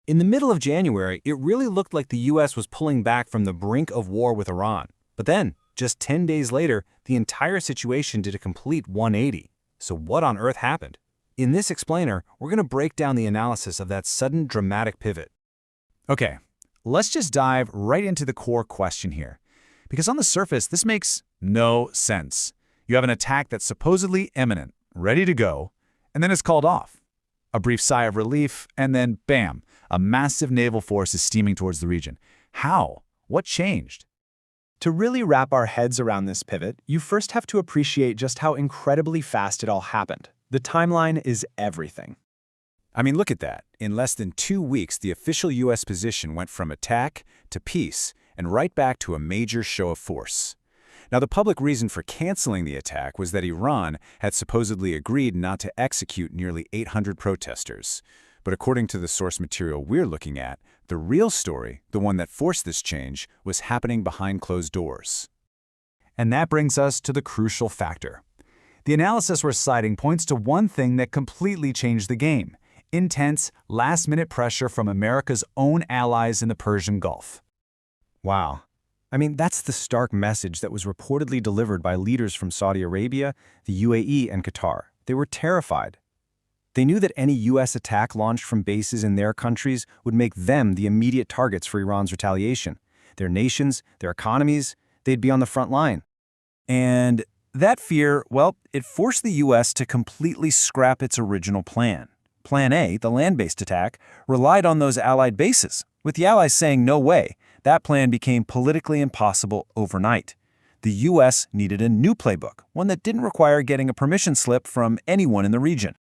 In the middle of January, it really looked like the US was pulling back from the brink of war with Iran. But then, just 10 days later, the entire situation did a complete 180. So what on earth happened? In this explainer, we're going to break down the analysis of that sudden dramatic pivot. Okay, let's just dive right into the core question here. Because on the surface, this makes no sense. You have an attack that's supposedly imminent, ready to go, and then it's called off. A brief sigh of relief, and then bam, a massive naval force is steaming towards the region. How? What changed? To really wrap our heads around this pivot, you first have to appreciate just how incredibly fast it all happened. The timeline is everything. I mean, look at that. In less than 2 weeks, the official U.S. position went from attack to peace and right back to a major show of force. Now, the public reason for canceling the attack was that Iran had supposedly agreed not to execute nearly 800 protesters. But according to the source material we're looking at, the real story, the one that forced this change, was happening behind closed doors. And that brings us to the crucial factor. The analysis we're citing points to one thing that completely changed the game: intense, last-minute pressure from America's own allies in the Persian Gulf. Wow. I mean, that's the stark message that was reportedly delivered by leaders from Saudi Arabia, the UAE, and Qatar. They were terrified. They knew that any U.S. attack launched from bases in their countries would make them the immediate targets for Iran's retaliation. Their nations, their economies, they'd be on the front line. And that fear, well, it forced the U.S. to completely scrap its original plan. Plan A, the land-based attack, relied on those allied bases. With the allies saying no way, that plan became politically impossible overnight. The U.S. needed a new playbook, one that didn't require getting a permission slip from anyone in the region.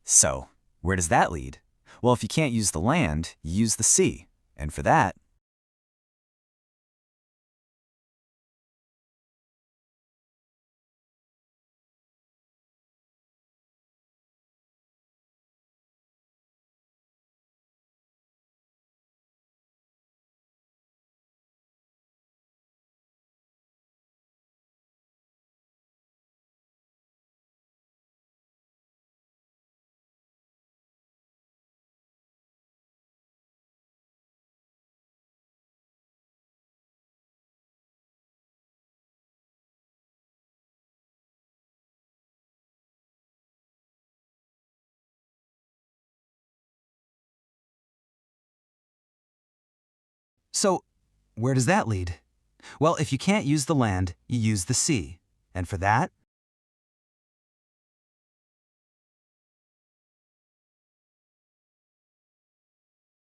So, where does that lead? Well, if you can't use the land, you use the sea. And for that, So, where does that lead? Well, if you can't use the land, you use the sea. And for that,